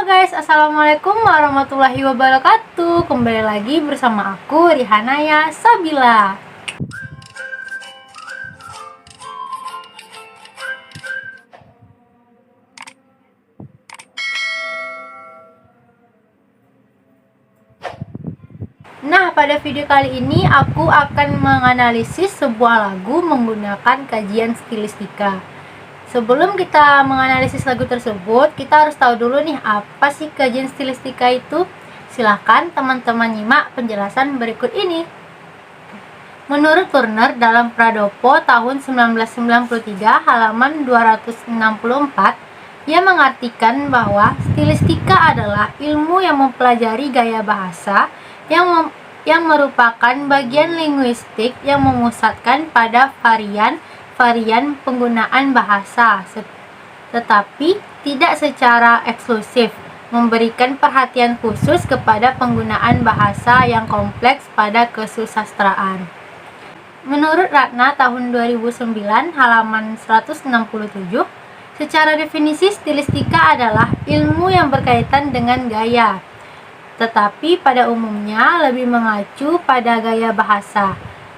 Halo guys, assalamualaikum warahmatullahi wabarakatuh. Kembali lagi bersama aku Rihanaya Sabila. Nah, pada video kali ini aku akan menganalisis sebuah lagu menggunakan kajian stilistika. Sebelum kita menganalisis lagu tersebut, kita harus tahu dulu nih apa sih kajian stilistika itu. Silahkan teman-teman nyimak penjelasan berikut ini. Menurut Turner dalam Pradopo tahun 1993 halaman 264, ia mengartikan bahwa stilistika adalah ilmu yang mempelajari gaya bahasa yang merupakan bagian linguistik yang memusatkan pada varian penggunaan bahasa, tetapi tidak secara eksklusif memberikan perhatian khusus kepada penggunaan bahasa yang kompleks pada kesusastraan. Menurut Ratna tahun 2009 halaman 167, secara definisi stilistika adalah ilmu yang berkaitan dengan gaya, tetapi pada umumnya lebih mengacu pada gaya bahasa.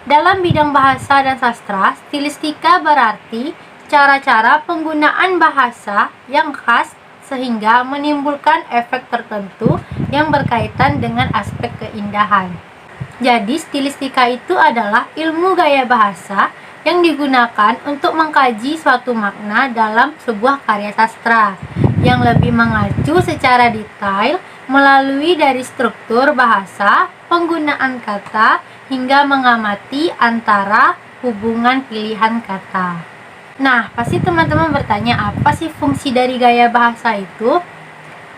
Dalam bidang bahasa dan sastra, stilistika berarti cara-cara penggunaan bahasa yang khas sehingga menimbulkan efek tertentu yang berkaitan dengan aspek keindahan. Jadi, stilistika itu adalah ilmu gaya bahasa yang digunakan untuk mengkaji suatu makna dalam sebuah karya sastra, yang lebih mengacu secara detail melalui dari struktur bahasa, penggunaan kata, hingga mengamati antara hubungan pilihan kata. Nah, pasti teman-teman bertanya, apa sih fungsi dari gaya bahasa itu?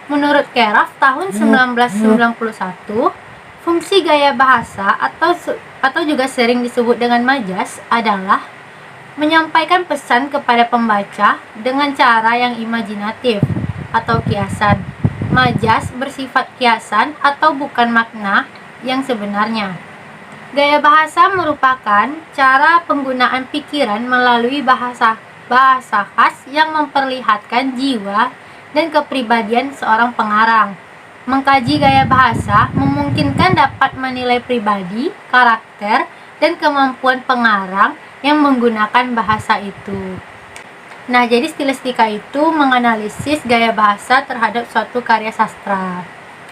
Menurut Keraf tahun 1991, fungsi gaya bahasa atau juga sering disebut dengan majas adalah menyampaikan pesan kepada pembaca dengan cara yang imajinatif atau kiasan. Majas bersifat kiasan atau bukan makna yang sebenarnya. Gaya bahasa merupakan cara penggunaan pikiran melalui bahasa khas yang memperlihatkan jiwa dan kepribadian seorang pengarang. Mengkaji gaya bahasa memungkinkan dapat menilai pribadi, karakter, dan kemampuan pengarang yang menggunakan bahasa itu. Nah, jadi stilistika itu menganalisis gaya bahasa terhadap suatu karya sastra.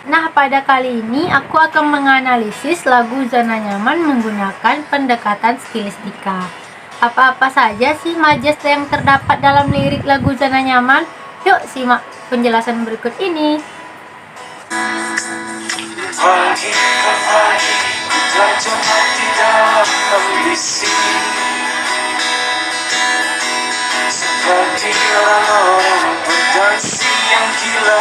Nah, pada kali ini aku akan menganalisis lagu Zona Nyaman menggunakan pendekatan stilistika. Apa-apa saja sih majas yang terdapat dalam lirik lagu Zona Nyaman? Yuk simak penjelasan berikut ini. Pagi ke pagi, ku terjebak di dalam ambisi, seperti orang-orang berdasi yang gila.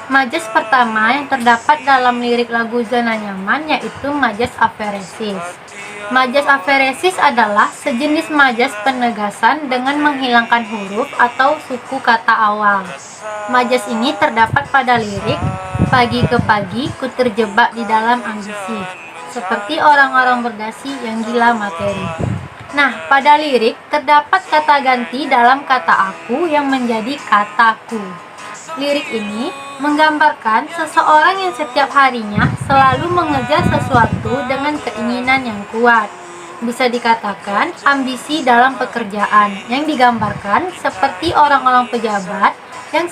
Majas pertama yang terdapat dalam lirik lagu Zona Nyaman yaitu majas aferesis. Majas aferesis adalah sejenis majas penegasan dengan menghilangkan huruf atau suku kata awal. Majas ini terdapat pada lirik pagi ke pagi ku terjebak di dalam ambisi, seperti orang-orang berdasi yang gila materi. Nah, pada lirik terdapat kata ganti dalam kata aku yang menjadi kataku. Lirik ini menggambarkan seseorang yang setiap harinya selalu mengejar sesuatu dengan keinginan yang kuat. Bisa dikatakan ambisi dalam pekerjaan yang digambarkan seperti orang-orang pejabat yang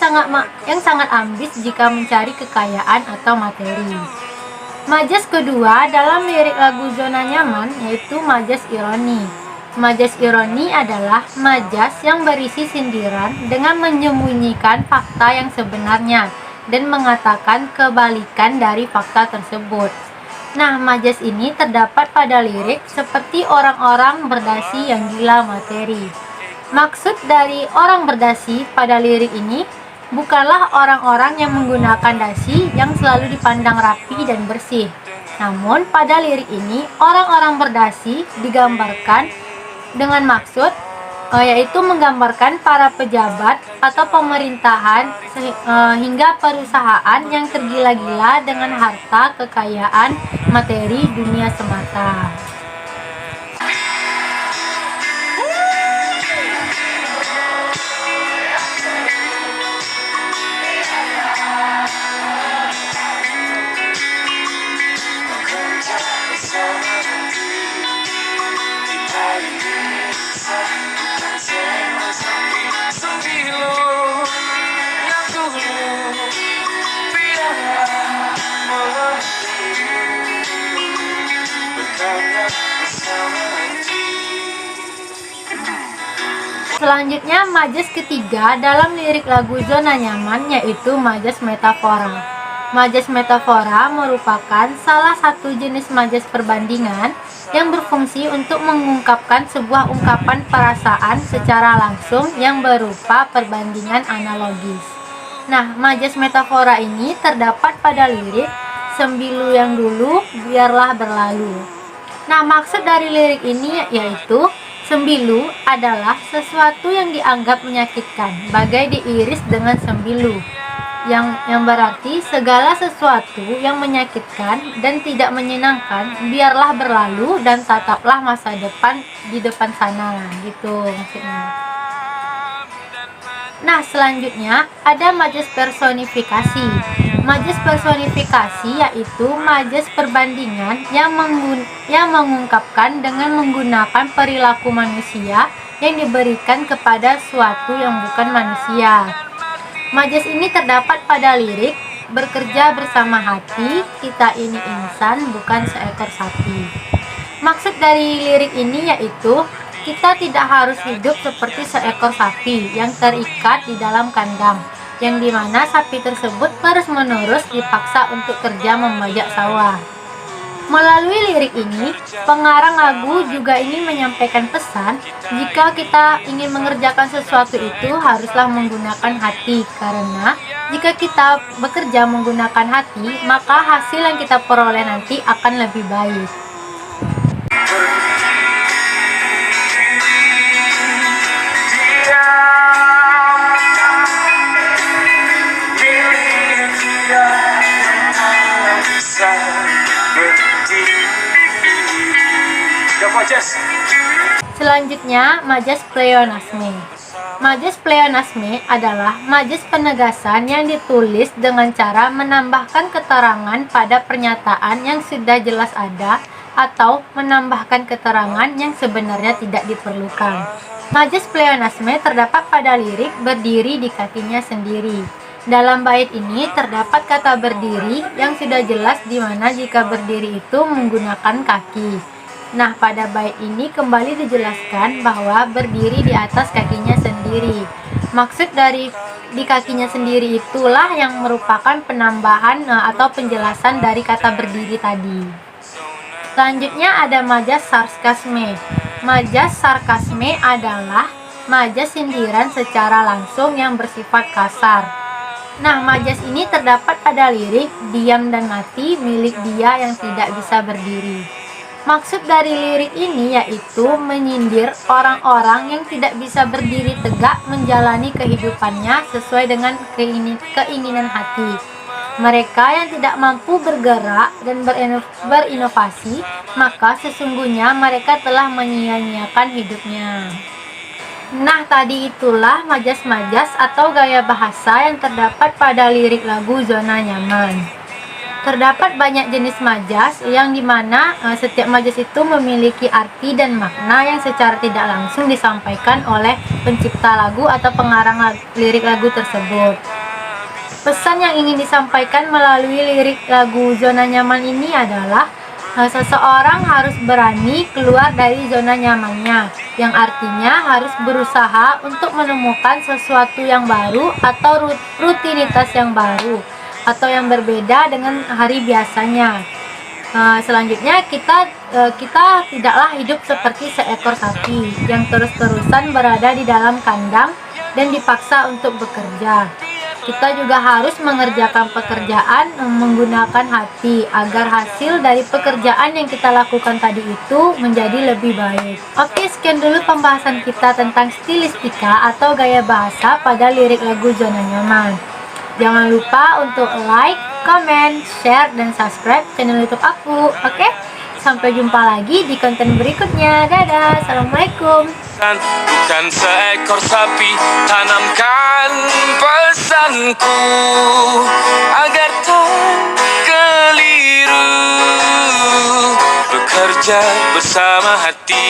sangat ambis jika mencari kekayaan atau materi. Majas kedua dalam lirik lagu Zona Nyaman yaitu majas ironi. Majas ironi adalah majas yang berisi sindiran dengan menyembunyikan fakta yang sebenarnya dan mengatakan kebalikan dari fakta tersebut. Nah, majas ini terdapat pada lirik seperti orang-orang berdasi yang gila materi. Maksud dari orang berdasi pada lirik ini bukanlah orang-orang yang menggunakan dasi yang selalu dipandang rapi dan bersih. Namun, pada lirik ini orang-orang berdasi digambarkan dengan maksud yaitu menggambarkan para pejabat atau pemerintahan hingga perusahaan yang tergila-gila dengan harta, kekayaan, materi dunia semata. Selanjutnya majas ketiga dalam lirik lagu Zona Nyaman yaitu majas metafora. Majas metafora merupakan salah satu jenis majas perbandingan yang berfungsi untuk mengungkapkan sebuah ungkapan perasaan secara langsung yang berupa perbandingan analogis. Nah, majas metafora ini terdapat pada lirik "Sembilu yang dulu biarlah berlalu". Nah, maksud dari lirik ini yaitu sembilu adalah sesuatu yang dianggap menyakitkan, bagai diiris dengan sembilu. Yang berarti segala sesuatu yang menyakitkan dan tidak menyenangkan biarlah berlalu dan tataplah masa depan di depan sana, gitu maksudnya. Nah, selanjutnya ada majas personifikasi. Majas personifikasi yaitu majas perbandingan yang mengungkapkan dengan menggunakan perilaku manusia yang diberikan kepada suatu yang bukan manusia. Majas ini terdapat pada lirik "Bekerja bersama hati, kita ini insan bukan seekor sapi". Maksud dari lirik ini yaitu kita tidak harus hidup seperti seekor sapi yang terikat di dalam kandang, yang dimana sapi tersebut terus-menerus dipaksa untuk kerja membajak sawah. Melalui lirik ini, pengarang lagu juga ingin menyampaikan pesan jika kita ingin mengerjakan sesuatu itu haruslah menggunakan hati, karena jika kita bekerja menggunakan hati, maka hasil yang kita peroleh nanti akan lebih baik. Selanjutnya, majas pleonasme. Majas pleonasme adalah majas penegasan yang ditulis dengan cara menambahkan keterangan pada pernyataan yang sudah jelas ada atau menambahkan keterangan yang sebenarnya tidak diperlukan. Majas pleonasme terdapat pada lirik "Berdiri di kakinya sendiri". Dalam bait ini terdapat kata berdiri yang sudah jelas di mana jika berdiri itu menggunakan kaki. Nah, pada bait ini kembali dijelaskan bahwa berdiri di atas kakinya sendiri. Maksud dari di kakinya sendiri itulah yang merupakan penambahan atau penjelasan dari kata berdiri tadi. Selanjutnya ada majas sarkasme. Majas sarkasme adalah majas sindiran secara langsung yang bersifat kasar. Nah, majas ini terdapat pada lirik "Diam dan mati milik dia yang tidak bisa berdiri". Maksud dari lirik ini yaitu menyindir orang-orang yang tidak bisa berdiri tegak menjalani kehidupannya sesuai dengan keinginan hati. Mereka yang tidak mampu bergerak dan berinovasi, maka sesungguhnya mereka telah menyia-nyiakan hidupnya. Nah, tadi itulah majas-majas atau gaya bahasa yang terdapat pada lirik lagu Zona Nyaman. Terdapat banyak jenis majas yang dimana setiap majas itu memiliki arti dan makna yang secara tidak langsung disampaikan oleh pencipta lagu atau pengarang lirik lagu tersebut. Pesan yang ingin disampaikan melalui lirik lagu Zona Nyaman ini adalah seseorang harus berani keluar dari zona nyamannya, yang artinya harus berusaha untuk menemukan sesuatu yang baru atau rutinitas yang baru atau yang berbeda dengan hari biasanya. Selanjutnya kita tidaklah hidup seperti seekor sapi yang terus-terusan berada di dalam kandang dan dipaksa untuk bekerja. Kita juga harus mengerjakan pekerjaan menggunakan hati agar hasil dari pekerjaan yang kita lakukan tadi itu menjadi lebih baik. Oke, sekian dulu pembahasan kita tentang stilistika atau gaya bahasa pada lirik lagu Zona Nyaman. Jangan lupa untuk like, comment, share, dan subscribe channel YouTube aku. Oke? Sampai jumpa lagi di konten berikutnya. Dadah. Assalamualaikum. Bukan seekor sapi, tanamkan pesanku agar tak keliru. Bekerja bersama hati.